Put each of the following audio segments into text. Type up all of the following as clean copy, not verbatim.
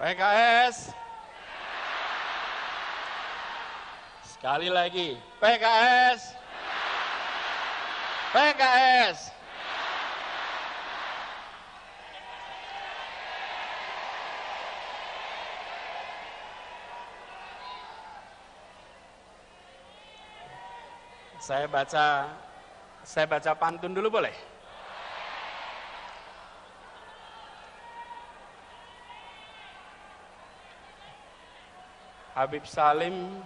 PKS. Sekali lagi, PKS. PKS. Saya baca pantun dulu boleh? Habib Salim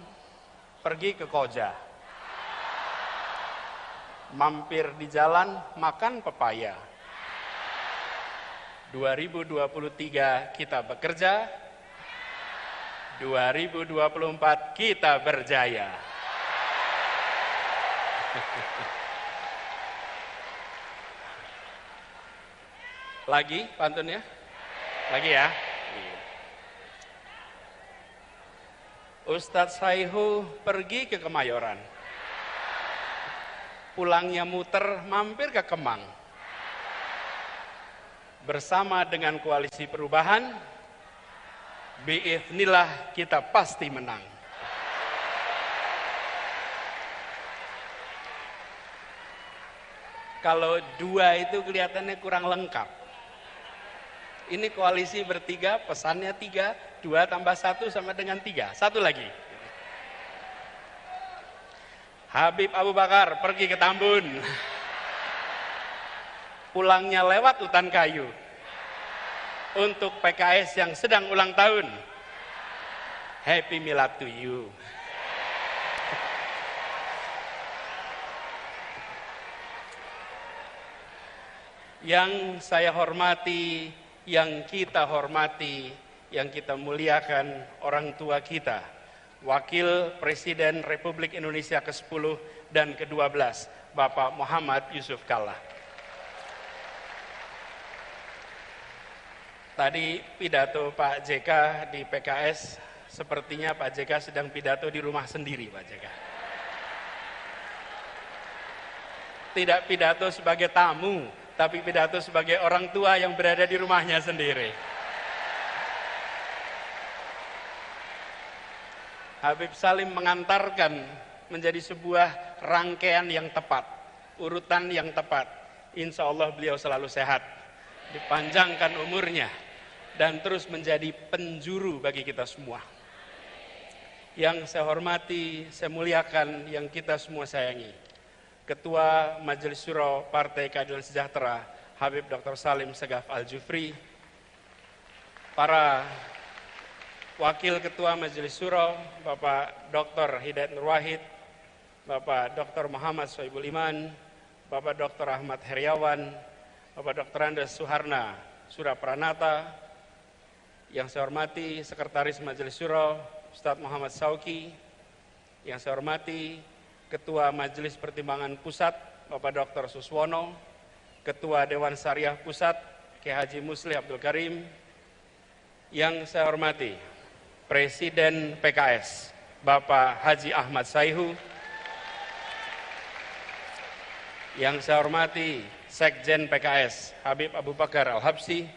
pergi ke Koja, mampir di jalan makan pepaya. 2023 kita bekerja, 2024 kita berjaya. Lagi pantunnya? Lagi ya? Ustadz Saihu pergi ke Kemayoran. Pulangnya muter mampir ke Kemang. Bersama dengan koalisi perubahan, biiznillah kita pasti menang. Kalau dua itu kelihatannya kurang lengkap. Ini koalisi bertiga, pesannya 3, 2 tambah 1 sama dengan 3. Satu lagi. Habib Abu Bakar pergi ke Tambun. Pulangnya lewat hutan kayu. Untuk PKS yang sedang ulang tahun, Happy Milad to you. Yang saya hormati, yang kita hormati, yang kita muliakan orang tua kita, Wakil Presiden Republik Indonesia ke-10 dan ke-12, Bapak Muhammad Yusuf Kalla. Tadi pidato Pak JK di PKS, sepertinya Pak JK sedang pidato di rumah sendiri, Pak JK. Tidak pidato sebagai tamu, tapi pidato sebagai orang tua yang berada di rumahnya sendiri. Habib Salim mengantarkan menjadi sebuah rangkaian yang tepat, urutan yang tepat. Insya Allah beliau selalu sehat, dipanjangkan umurnya, dan terus menjadi penjuru bagi kita semua. Yang saya hormati, saya muliakan, yang kita semua sayangi, Ketua Majelis Syuro Partai Keadilan Sejahtera, Habib Dr. Salim Segaf Al-Jufri, para Wakil Ketua Majelis Syuro, Bapak Dr. Hidayat Nur Wahid, Bapak Dr. Muhammad Soebul Iman, Bapak Dr. Ahmad Heriawan, Bapak Dr. Andes Suharna Surapranata, yang saya hormati Sekretaris Majelis Syuro, Ustadz Muhammad Sauki, yang saya hormati Ketua Majelis Pertimbangan Pusat, Bapak Dr. Suswono, Ketua Dewan Syariah Pusat, Kiai Haji Musli Abdul Karim, yang saya hormati Presiden PKS, Bapak Haji Ahmad Saihu, yang saya hormati Sekjen PKS, Habib Abu Bakar Al-Habsyi,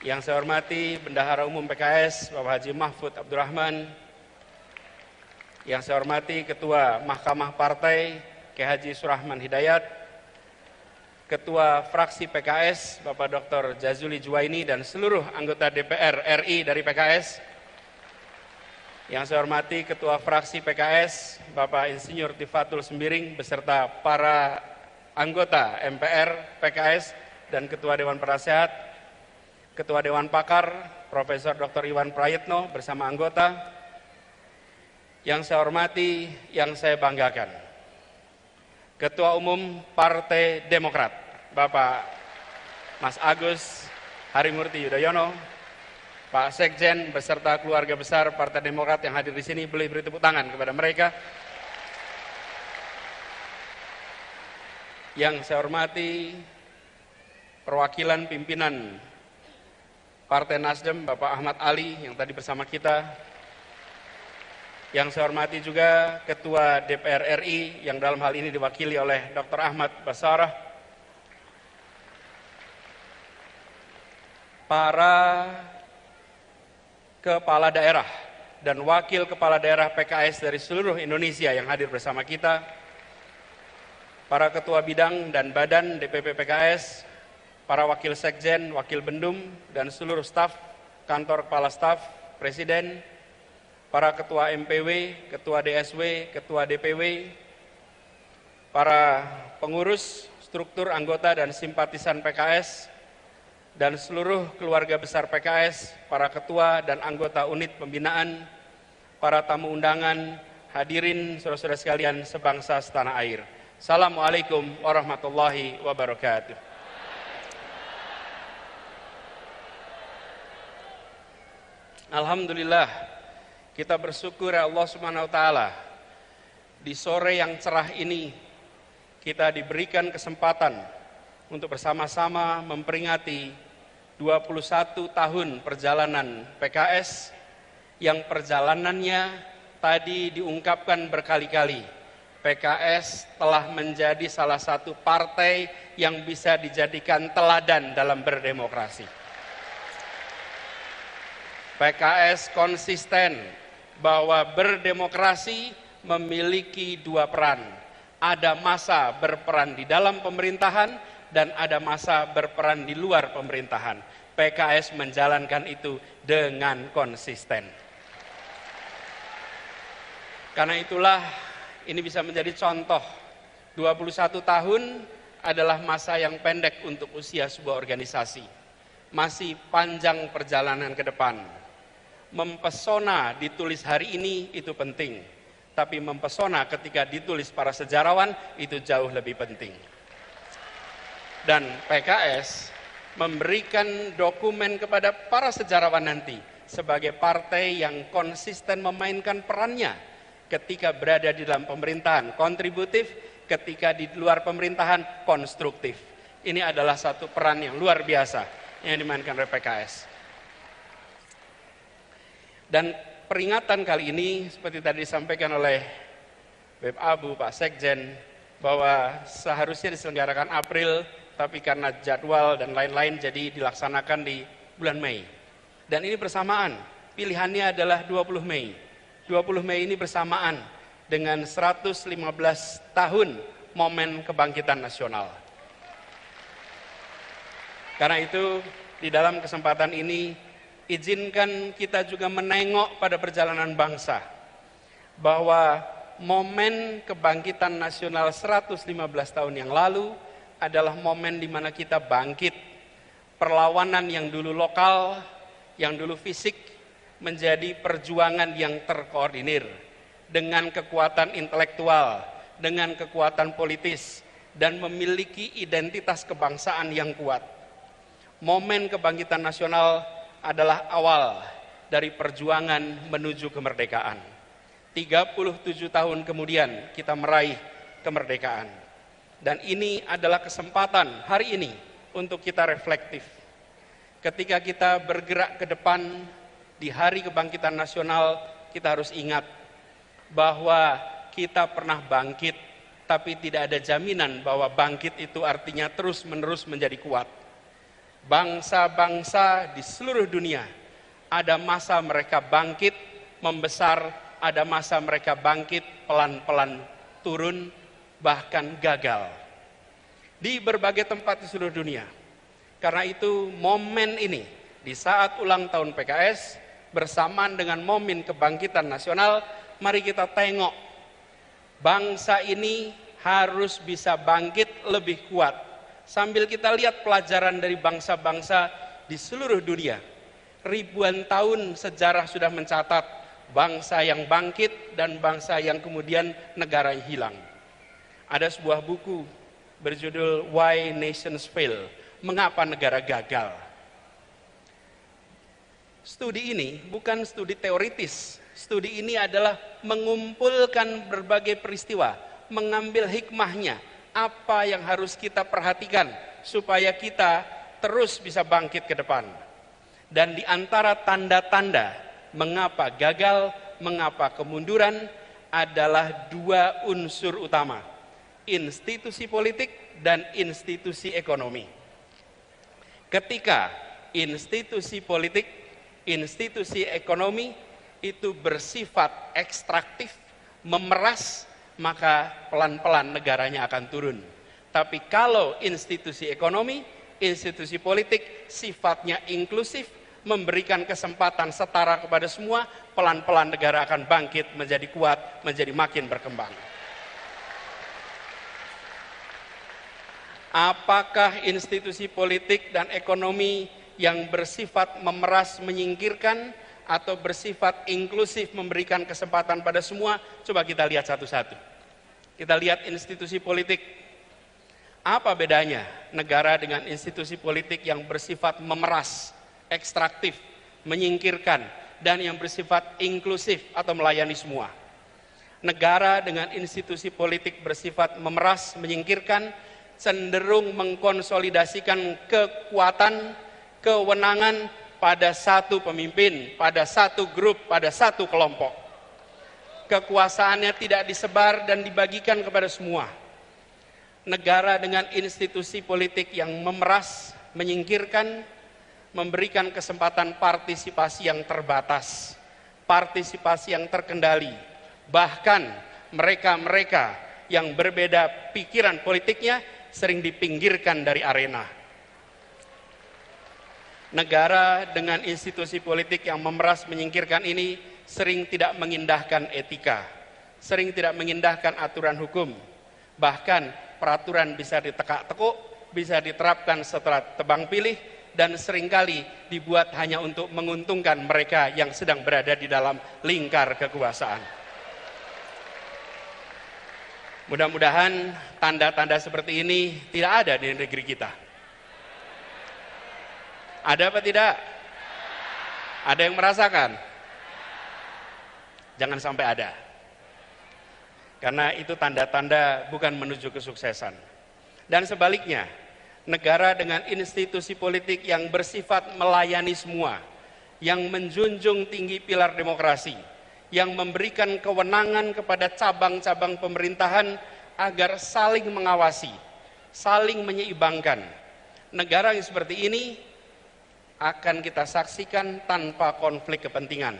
yang saya hormati Bendahara Umum PKS, Bapak Haji Mahfud Abdurrahman, yang saya hormati Ketua Mahkamah Partai, Kiai Haji Surahman Hidayat, Ketua Fraksi PKS, Bapak Dr. Jazuli Juwaini, dan seluruh anggota DPR RI dari PKS. Yang saya hormati Ketua Fraksi PKS, Bapak Insinyur Tifatul Sembiring, beserta para anggota MPR PKS dan Ketua Dewan Penasehat, Ketua Dewan Pakar, Profesor Dr. Iwan Prayitno bersama anggota. Yang saya hormati, yang saya banggakan, Ketua Umum Partai Demokrat, Bapak Mas Agus Harimurti Yudhoyono, Pak Sekjen beserta keluarga besar Partai Demokrat yang hadir di sini, boleh beri tepuk tangan kepada mereka. Yang saya hormati, perwakilan pimpinan Partai Nasdem, Bapak Ahmad Ali yang tadi bersama kita. Yang saya hormati juga Ketua DPR RI yang dalam hal ini diwakili oleh Dr. Ahmad Basarah, para kepala daerah dan wakil kepala daerah PKS dari seluruh Indonesia yang hadir bersama kita, para ketua bidang dan badan DPP PKS, para wakil sekjen, wakil bendum, dan seluruh staf, kantor kepala staf, presiden, para ketua MPW, ketua DSW, ketua DPW, para pengurus, struktur anggota dan simpatisan PKS, dan seluruh keluarga besar PKS, para ketua dan anggota unit pembinaan, para tamu undangan, hadirin saudara-saudara sekalian sebangsa setanah air. Assalamualaikum warahmatullahi wabarakatuh. Alhamdulillah, kita bersyukur Allah Subhanahu wa taala. Di sore yang cerah ini kita diberikan kesempatan untuk bersama-sama memperingati 21 tahun perjalanan PKS yang perjalanannya tadi diungkapkan berkali-kali. PKS telah menjadi salah satu partai yang bisa dijadikan teladan dalam berdemokrasi. PKS konsisten bahwa berdemokrasi memiliki dua peran. Ada masa berperan di dalam pemerintahan dan ada masa berperan di luar pemerintahan. PKS menjalankan itu dengan konsisten. Karena itulah ini bisa menjadi contoh. 21 tahun adalah masa yang pendek untuk usia sebuah organisasi. Masih panjang perjalanan ke depan. Mempesona ditulis hari ini itu penting. Tapi mempesona ketika ditulis para sejarawan itu jauh lebih penting. Dan PKS memberikan dokumen kepada para sejarawan nanti sebagai partai yang konsisten memainkan perannya ketika berada di dalam pemerintahan, kontributif, ketika di luar pemerintahan, konstruktif. Ini adalah satu peran yang luar biasa yang dimainkan oleh PKS. Dan peringatan kali ini seperti tadi disampaikan oleh Beb Abu, Pak Sekjen, bahwa seharusnya diselenggarakan April, tapi karena jadwal dan lain-lain jadi dilaksanakan di bulan Mei. Dan ini bersamaan, pilihannya adalah 20 Mei. 20 Mei ini bersamaan dengan 115 tahun momen kebangkitan nasional. Karena itu, di dalam kesempatan ini, izinkan kita juga menengok pada perjalanan bangsa. Bahwa momen kebangkitan nasional 115 tahun yang lalu adalah momen di mana kita bangkit. Perlawanan yang dulu lokal, yang dulu fisik, menjadi perjuangan yang terkoordinir dengan kekuatan intelektual, dengan kekuatan politis, dan memiliki identitas kebangsaan yang kuat. Momen kebangkitan nasional adalah awal dari perjuangan menuju kemerdekaan. 37 tahun kemudian kita meraih kemerdekaan. Dan ini adalah kesempatan hari ini untuk kita reflektif. Ketika kita bergerak ke depan di hari kebangkitan nasional, kita harus ingat bahwa kita pernah bangkit, tapi tidak ada jaminan bahwa bangkit itu artinya terus-menerus menjadi kuat. Bangsa-bangsa di seluruh dunia, ada masa mereka bangkit, membesar, ada masa mereka bangkit, pelan-pelan turun, bahkan gagal di berbagai tempat di seluruh dunia. Karena itu momen ini di saat ulang tahun PKS bersamaan dengan momen kebangkitan nasional, mari kita tengok bangsa ini harus bisa bangkit lebih kuat sambil kita lihat pelajaran dari bangsa-bangsa di seluruh dunia. Ribuan tahun sejarah sudah mencatat bangsa yang bangkit dan bangsa yang kemudian negara yang hilang. Ada sebuah buku berjudul Why Nations Fail, Mengapa Negara Gagal. Studi ini bukan studi teoritis, studi ini adalah mengumpulkan berbagai peristiwa, mengambil hikmahnya, apa yang harus kita perhatikan supaya kita terus bisa bangkit ke depan. Dan di antara tanda-tanda mengapa gagal, mengapa kemunduran adalah dua unsur utama. Institusi politik dan institusi ekonomi. Ketika institusi politik, institusi ekonomi itu bersifat ekstraktif, memeras, maka pelan-pelan negaranya akan turun. Tapi kalau institusi ekonomi, institusi politik sifatnya inklusif, memberikan kesempatan setara kepada semua, pelan-pelan negara akan bangkit menjadi kuat, menjadi makin berkembang. Apakah institusi politik dan ekonomi yang bersifat memeras, menyingkirkan, atau bersifat inklusif, memberikan kesempatan pada semua? Coba kita lihat satu-satu. Kita lihat institusi politik. Apa bedanya negara dengan institusi politik yang bersifat memeras, ekstraktif, menyingkirkan, dan yang bersifat inklusif atau melayani semua? Negara dengan institusi politik bersifat memeras, menyingkirkan, cenderung mengkonsolidasikan kekuatan, kewenangan pada satu pemimpin, pada satu grup, pada satu kelompok. Kekuasaannya tidak disebar dan dibagikan kepada semua. Negara dengan institusi politik yang memeras, menyingkirkan, memberikan kesempatan partisipasi yang terbatas, partisipasi yang terkendali. Bahkan mereka-mereka yang berbeda pikiran politiknya sering dipinggirkan dari arena. Negara dengan institusi politik yang memeras, menyingkirkan ini sering tidak mengindahkan etika, sering tidak mengindahkan aturan hukum. Bahkan peraturan bisa ditekak-tekuk, bisa diterapkan setelah tebang pilih, dan seringkali dibuat hanya untuk menguntungkan mereka yang sedang berada di dalam lingkar kekuasaan. Mudah-mudahan tanda-tanda seperti ini tidak ada di negeri kita. Ada apa tidak? Ada yang merasakan? Jangan sampai ada. Karena itu tanda-tanda bukan menuju kesuksesan. Dan sebaliknya, negara dengan institusi politik yang bersifat melayani semua, yang menjunjung tinggi pilar demokrasi, yang memberikan kewenangan kepada cabang-cabang pemerintahan agar saling mengawasi, saling menyeimbangkan. Negara yang seperti ini akan kita saksikan tanpa konflik kepentingan.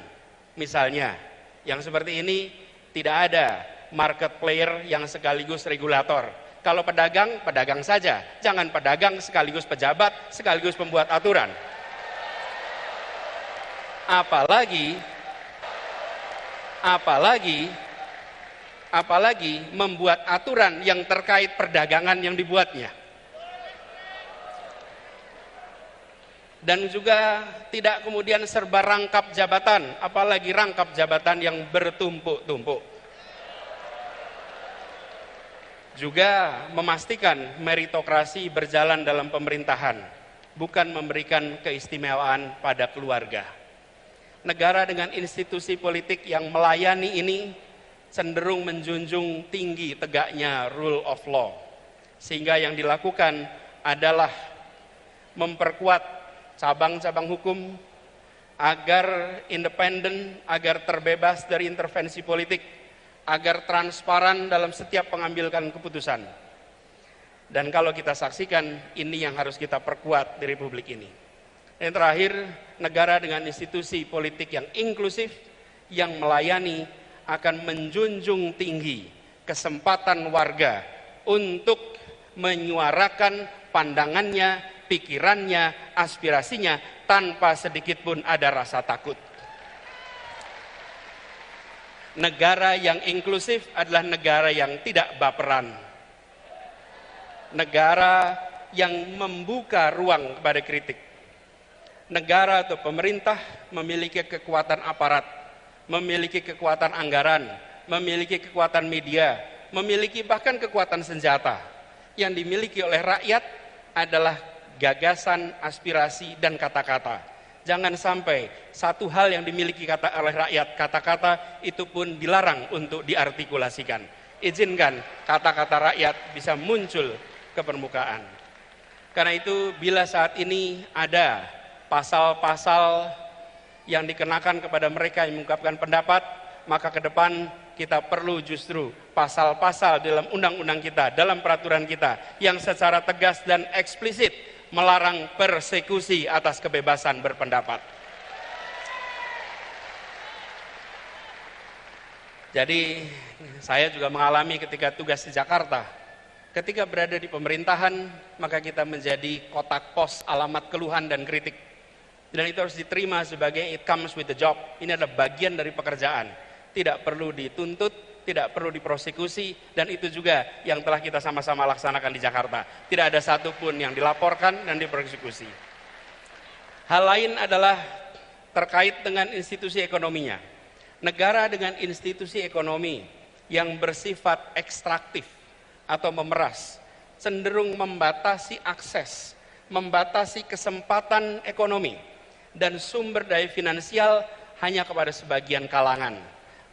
Misalnya, yang seperti ini tidak ada market player yang sekaligus regulator. Kalau pedagang, pedagang saja. Jangan pedagang sekaligus pejabat, sekaligus pembuat aturan. Apalagi membuat aturan yang terkait perdagangan yang dibuatnya. Dan juga tidak kemudian serba rangkap jabatan, apalagi rangkap jabatan yang bertumpuk-tumpuk. Juga memastikan meritokrasi berjalan dalam pemerintahan, bukan memberikan keistimewaan pada keluarga. Negara dengan institusi politik yang melayani ini cenderung menjunjung tinggi tegaknya rule of law, sehingga yang dilakukan adalah memperkuat cabang-cabang hukum agar independen, agar terbebas dari intervensi politik, agar transparan dalam setiap pengambilan keputusan. Dan kalau kita saksikan, ini yang harus kita perkuat di Republik ini. Yang terakhir, negara dengan institusi politik yang inklusif, yang melayani, akan menjunjung tinggi kesempatan warga untuk menyuarakan pandangannya, pikirannya, aspirasinya, tanpa sedikit pun ada rasa takut. Negara yang inklusif adalah negara yang tidak baperan. Negara yang membuka ruang kepada kritik. Negara atau pemerintah memiliki kekuatan aparat, memiliki kekuatan anggaran, memiliki kekuatan media, memiliki bahkan kekuatan senjata. Yang dimiliki oleh rakyat adalah gagasan, aspirasi, dan kata-kata. Jangan sampai satu hal yang dimiliki oleh rakyat, kata-kata, itu pun dilarang untuk diartikulasikan. Izinkan kata-kata rakyat bisa muncul ke permukaan. Karena itu bila saat ini ada pasal-pasal yang dikenakan kepada mereka yang mengungkapkan pendapat, maka ke depan kita perlu justru pasal-pasal dalam undang-undang kita, dalam peraturan kita, yang secara tegas dan eksplisit melarang persekusi atas kebebasan berpendapat. Jadi saya juga mengalami ketika tugas di Jakarta. Ketika berada di pemerintahan, maka kita menjadi kotak pos alamat keluhan dan kritik. Dan itu harus diterima sebagai it comes with the job. Ini adalah bagian dari pekerjaan. Tidak perlu dituntut, tidak perlu diprosekusi, dan itu juga yang telah kita sama-sama laksanakan di Jakarta. Tidak ada satupun yang dilaporkan dan diprosekusi. Hal lain adalah terkait dengan institusi ekonominya. Negara dengan institusi ekonomi yang bersifat ekstraktif atau memeras, cenderung membatasi akses, membatasi kesempatan ekonomi, dan sumber daya finansial hanya kepada sebagian kalangan.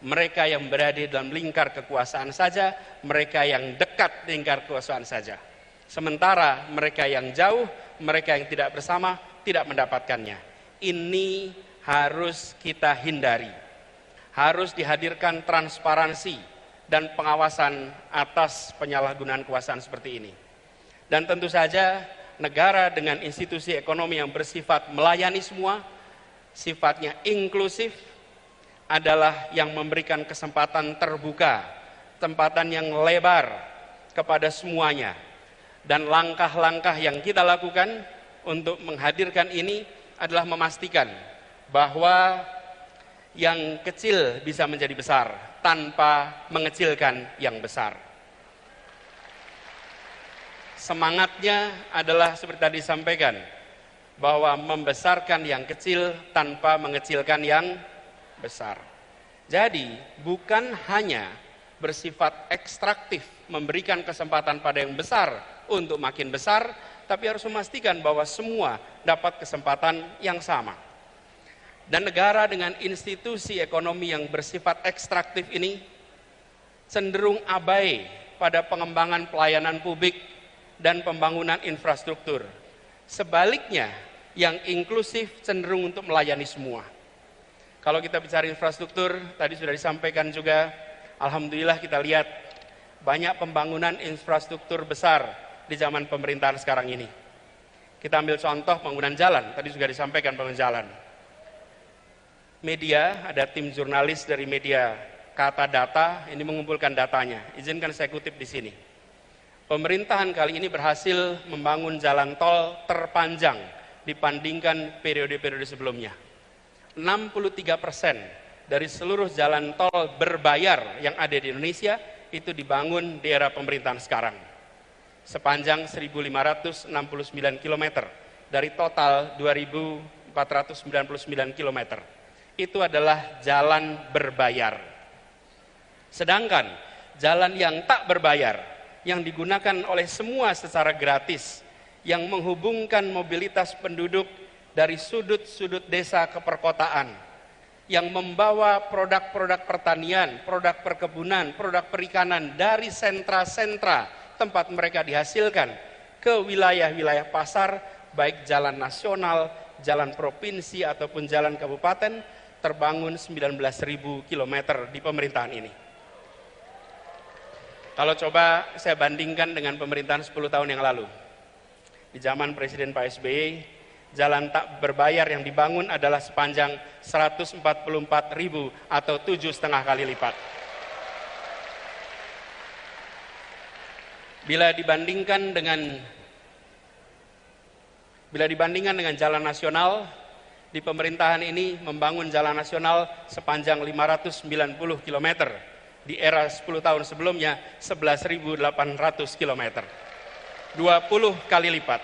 Mereka yang berada dalam lingkar kekuasaan saja, mereka yang dekat lingkar kekuasaan saja. Sementara mereka yang jauh, mereka yang tidak bersama, tidak mendapatkannya. Ini harus kita hindari. Harus dihadirkan transparansi dan pengawasan atas penyalahgunaan kekuasaan seperti ini. Dan tentu saja negara dengan institusi ekonomi yang bersifat melayani semua, sifatnya inklusif, adalah yang memberikan kesempatan terbuka, kesempatan yang lebar kepada semuanya. Dan langkah-langkah yang kita lakukan untuk menghadirkan ini adalah memastikan bahwa yang kecil bisa menjadi besar tanpa mengecilkan yang besar. Semangatnya adalah seperti tadi disampaikan, bahwa membesarkan yang kecil tanpa mengecilkan yang besar. Jadi bukan hanya bersifat ekstraktif, memberikan kesempatan pada yang besar untuk makin besar, tapi harus memastikan bahwa semua dapat kesempatan yang sama. Dan negara dengan institusi ekonomi yang bersifat ekstraktif ini cenderung abai pada pengembangan pelayanan publik dan pembangunan infrastruktur. Sebaliknya, yang inklusif cenderung untuk melayani semua. Kalau kita bicara infrastruktur, tadi sudah disampaikan juga, alhamdulillah kita lihat banyak pembangunan infrastruktur besar di zaman pemerintahan sekarang ini. Kita ambil contoh pembangunan jalan, tadi juga disampaikan pembangunan jalan. Media, ada tim jurnalis dari media Kata Data, ini mengumpulkan datanya. Izinkan saya kutip di sini. Pemerintahan kali ini berhasil membangun jalan tol terpanjang dibandingkan periode-periode sebelumnya. 63% dari seluruh jalan tol berbayar yang ada di Indonesia itu dibangun di era pemerintahan sekarang. Sepanjang 1.569 km dari total 2.499 km. Itu adalah jalan berbayar. Sedangkan jalan yang tak berbayar, yang digunakan oleh semua secara gratis, yang menghubungkan mobilitas penduduk dari sudut-sudut desa ke perkotaan, yang membawa produk-produk pertanian, produk perkebunan, produk perikanan dari sentra-sentra tempat mereka dihasilkan ke wilayah-wilayah pasar, baik jalan nasional, jalan provinsi ataupun jalan kabupaten, terbangun 19.000 km di pemerintahan ini. Kalau coba saya bandingkan dengan pemerintahan 10 tahun yang lalu. Di zaman Presiden Pak SBY, jalan tak berbayar yang dibangun adalah sepanjang 144.000 atau 7,5 kali lipat. Bila dibandingkan dengan jalan nasional, di pemerintahan ini membangun jalan nasional sepanjang 590 km. Di era 10 tahun sebelumnya 11.800 km. 20 kali lipat.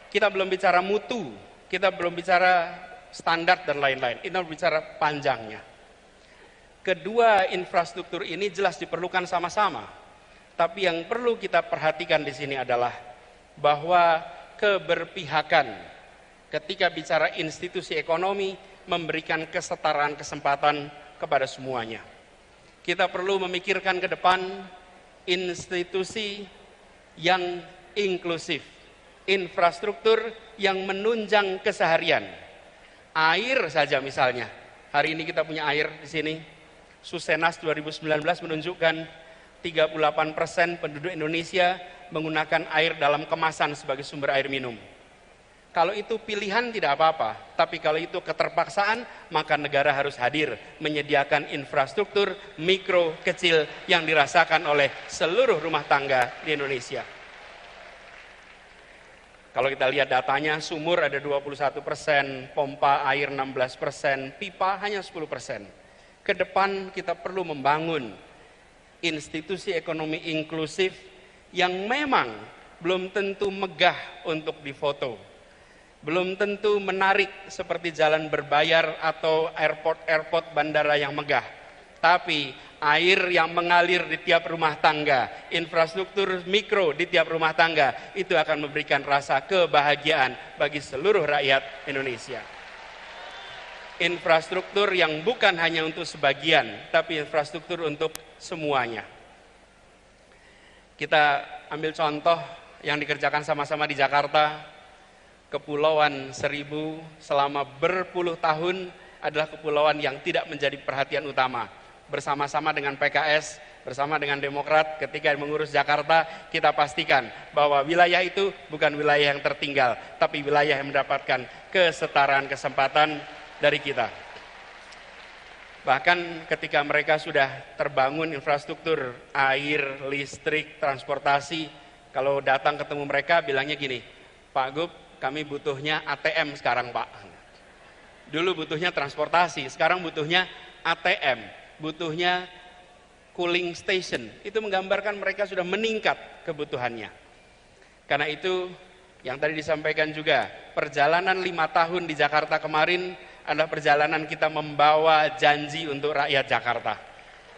Kita belum bicara mutu, kita belum bicara standar dan lain-lain. Kita bicara panjangnya. Kedua infrastruktur ini jelas diperlukan sama-sama. Tapi yang perlu kita perhatikan di sini adalah bahwa keberpihakan ketika bicara institusi ekonomi memberikan kesetaraan kesempatan kepada semuanya. Kita perlu memikirkan ke depan institusi yang inklusif, infrastruktur yang menunjang keseharian. Air saja misalnya, hari ini kita punya air di sini. Susenas 2019 menunjukkan 38% penduduk Indonesia menggunakan air dalam kemasan sebagai sumber air minum. Kalau itu pilihan tidak apa-apa, tapi kalau itu keterpaksaan, maka negara harus hadir menyediakan infrastruktur mikro kecil yang dirasakan oleh seluruh rumah tangga di Indonesia. Kalau kita lihat datanya, sumur ada 21%, pompa air 16%, pipa hanya 10%. Ke depan kita perlu membangun institusi ekonomi inklusif yang memang belum tentu megah untuk difoto, belum tentu menarik seperti jalan berbayar atau airport bandara yang megah, tapi air yang mengalir di tiap rumah tangga, infrastruktur mikro di tiap rumah tangga, itu akan memberikan rasa kebahagiaan bagi seluruh rakyat Indonesia. Infrastruktur yang bukan hanya untuk sebagian, tapi infrastruktur untuk semuanya. Kita ambil contoh yang dikerjakan sama-sama di Jakarta. Kepulauan Seribu selama berpuluh tahun adalah kepulauan yang tidak menjadi perhatian utama. Bersama-sama dengan PKS, bersama dengan Demokrat, ketika mengurus Jakarta, kita pastikan bahwa wilayah itu bukan wilayah yang tertinggal, tapi wilayah yang mendapatkan kesetaraan kesempatan dari kita. Bahkan ketika mereka sudah terbangun infrastruktur air, listrik, transportasi, kalau datang ketemu mereka bilangnya gini, Pak Gub, kami butuhnya ATM sekarang Pak. Dulu butuhnya transportasi, sekarang butuhnya ATM, butuhnya cooling station. Itu menggambarkan mereka sudah meningkat kebutuhannya. Karena itu yang tadi disampaikan juga, perjalanan 5 tahun di Jakarta kemarin adalah perjalanan kita membawa janji untuk rakyat Jakarta.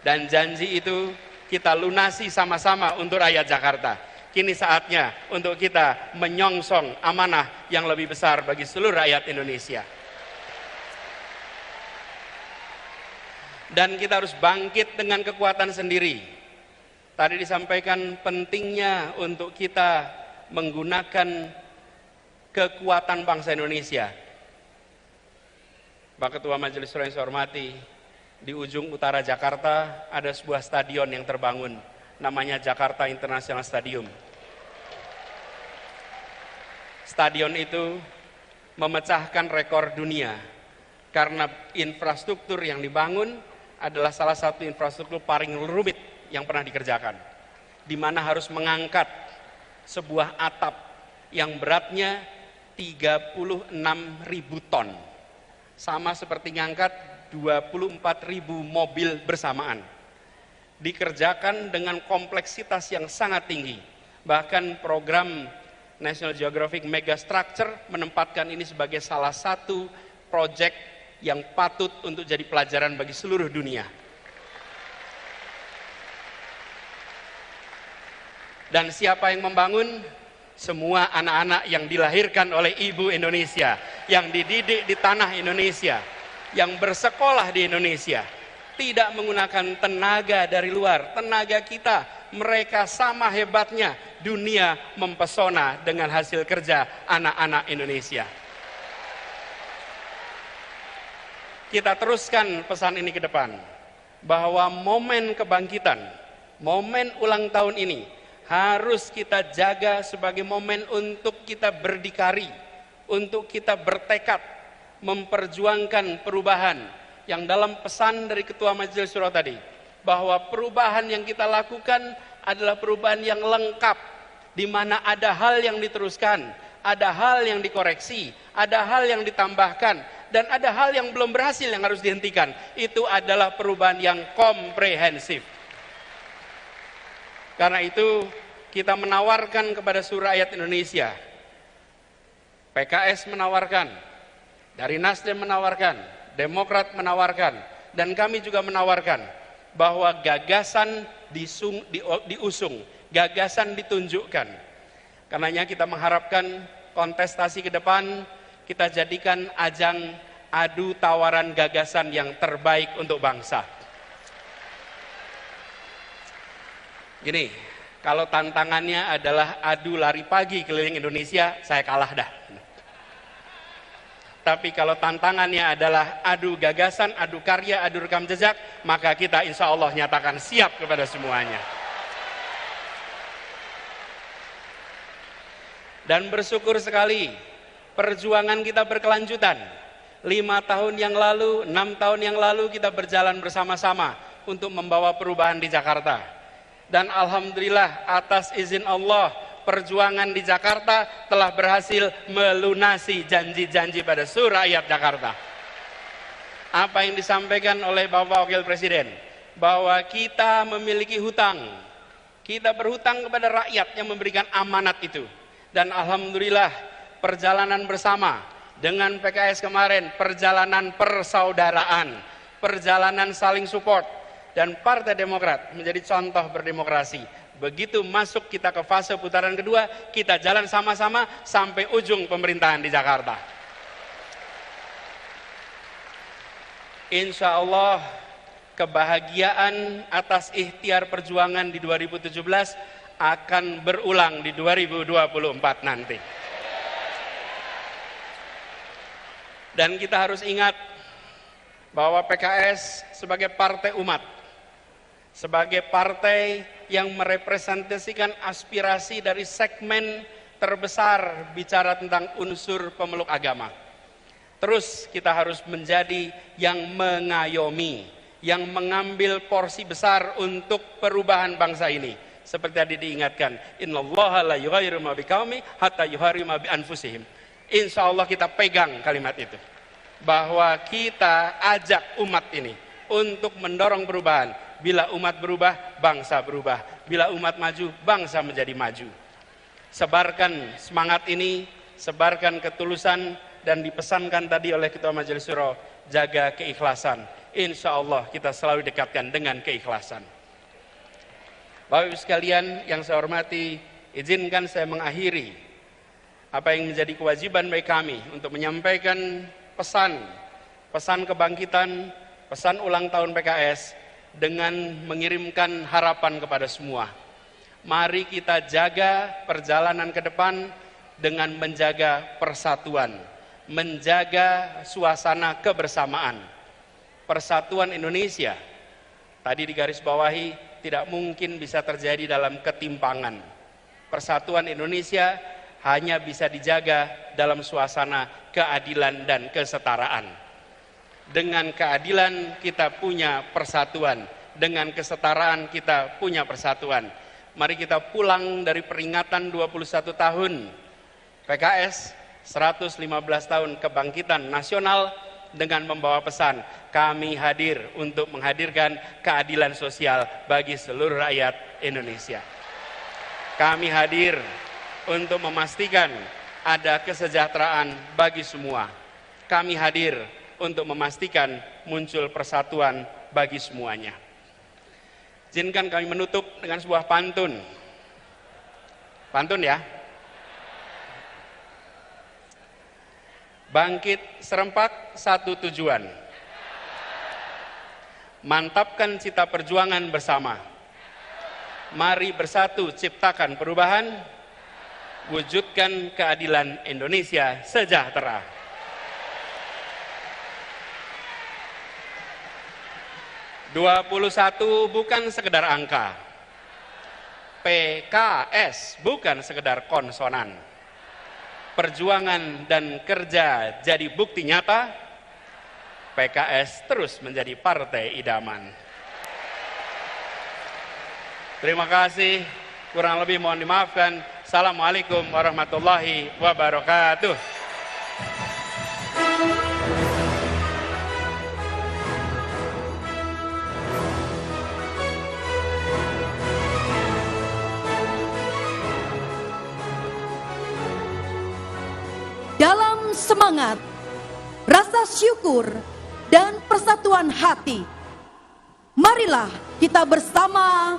Dan janji itu kita lunasi sama-sama untuk rakyat Jakarta. Kini saatnya untuk kita menyongsong amanah yang lebih besar bagi seluruh rakyat Indonesia. Dan kita harus bangkit dengan kekuatan sendiri. Tadi disampaikan pentingnya untuk kita menggunakan kekuatan bangsa Indonesia. Pak Ketua Majelis Suro yang saya hormati, di ujung utara Jakarta ada sebuah stadion yang terbangun, namanya Jakarta International Stadium. Stadion itu memecahkan rekor dunia karena infrastruktur yang dibangun adalah salah satu infrastruktur paling rumit yang pernah dikerjakan, di mana harus mengangkat sebuah atap yang beratnya 36.000 ton, sama seperti mengangkat 24.000 mobil bersamaan. Dikerjakan dengan kompleksitas yang sangat tinggi. Bahkan program National Geographic Megastructure menempatkan ini sebagai salah satu proyek yang patut untuk jadi pelajaran bagi seluruh dunia. Dan siapa yang membangun? Semua anak-anak yang dilahirkan oleh ibu Indonesia, yang dididik di tanah Indonesia, yang bersekolah di Indonesia, tidak menggunakan tenaga dari luar, tenaga kita. Mereka sama hebatnya, dunia mempesona dengan hasil kerja anak-anak Indonesia. Kita teruskan pesan ini ke depan, bahwa momen kebangkitan, momen ulang tahun ini harus kita jaga sebagai momen untuk kita berdikari, untuk kita bertekad memperjuangkan perubahan yang dalam pesan dari Ketua Majelis Suro tadi, bahwa perubahan yang kita lakukan adalah perubahan yang lengkap, di mana ada hal yang diteruskan, ada hal yang dikoreksi, ada hal yang ditambahkan, dan ada hal yang belum berhasil yang harus dihentikan. Itu adalah perubahan yang komprehensif. Karena itu kita menawarkan kepada seluruh rakyat Indonesia, PKS menawarkan, dari Nasdem menawarkan, Demokrat menawarkan, dan kami juga menawarkan bahwa gagasan diusung, gagasan ditunjukkan. Karenanya kita mengharapkan kontestasi ke depan kita jadikan ajang adu tawaran gagasan yang terbaik untuk bangsa. Gini, kalau tantangannya adalah adu lari pagi keliling Indonesia, saya kalah dah. Tapi kalau tantangannya adalah adu gagasan, adu karya, adu rekam jejak, maka kita insya Allah nyatakan siap kepada semuanya. Dan bersyukur sekali Perjuangan kita berkelanjutan. 5 tahun yang lalu, 6 tahun yang lalu kita berjalan bersama-sama untuk membawa perubahan di Jakarta. Dan alhamdulillah atas izin Allah, perjuangan di Jakarta telah berhasil melunasi janji-janji pada seluruh rakyat Jakarta. Apa yang disampaikan oleh Bapak Wakil Presiden, bahwa kita memiliki hutang. Kita berhutang kepada rakyat yang memberikan amanat itu. Dan alhamdulillah perjalanan bersama dengan PKS kemarin, perjalanan persaudaraan, perjalanan saling support, dan Partai Demokrat menjadi contoh berdemokrasi. Begitu masuk kita ke fase putaran kedua, kita jalan sama-sama sampai ujung pemerintahan di Jakarta. Insya Allah kebahagiaan atas ikhtiar perjuangan di 2017 akan berulang di 2024 nanti. Dan kita harus ingat bahwa PKS sebagai partai umat, sebagai partai yang merepresentasikan aspirasi dari segmen terbesar bicara tentang unsur pemeluk agama. Terus kita harus menjadi yang mengayomi, yang mengambil porsi besar untuk perubahan bangsa ini. Seperti tadi diingatkan, innallaha la yughayyiru ma biqaumin hatta yughayyiru ma bi anfusihim. Insya Allah kita pegang kalimat itu, bahwa kita ajak umat ini untuk mendorong perubahan. Bila umat berubah, bangsa berubah. Bila umat maju, bangsa menjadi maju. Sebarkan semangat ini, sebarkan ketulusan, dan dipesankan tadi oleh Ketua Majelis Syuro, jaga keikhlasan. Insya Allah kita selalu dekatkan dengan keikhlasan. Bapak Ibu sekalian yang saya hormati, izinkan saya mengakhiri apa yang menjadi kewajiban bagi kami untuk menyampaikan pesan kebangkitan, pesan ulang tahun PKS dengan mengirimkan harapan kepada semua. Mari kita jaga perjalanan ke depan dengan menjaga persatuan, menjaga suasana kebersamaan. Persatuan Indonesia, tadi digarisbawahi, tidak mungkin bisa terjadi dalam ketimpangan. Persatuan Indonesia hanya bisa dijaga dalam suasana keadilan dan kesetaraan. Dengan keadilan kita punya persatuan, dengan kesetaraan kita punya persatuan. Mari kita pulang dari peringatan 21 tahun PKS, 115 tahun kebangkitan nasional dengan membawa pesan, kami hadir untuk menghadirkan keadilan sosial bagi seluruh rakyat Indonesia. Kami hadir untuk memastikan ada kesejahteraan bagi semua. Kami hadir untuk memastikan muncul persatuan bagi semuanya. Izinkan kami menutup dengan sebuah pantun. Pantun ya. Bangkit serempak satu tujuan. Mantapkan cita perjuangan bersama. Mari bersatu ciptakan perubahan. Wujudkan keadilan Indonesia sejahtera. (21) bukan sekedar angka. PKS bukan sekedar konsonan. Perjuangan dan kerja jadi bukti nyata. PKS terus menjadi partai idaman. Terima kasih. Kurang lebih mohon dimaafkan. Assalamualaikum warahmatullahi wabarakatuh. Dalam semangat, rasa syukur, dan persatuan hati, marilah kita bersama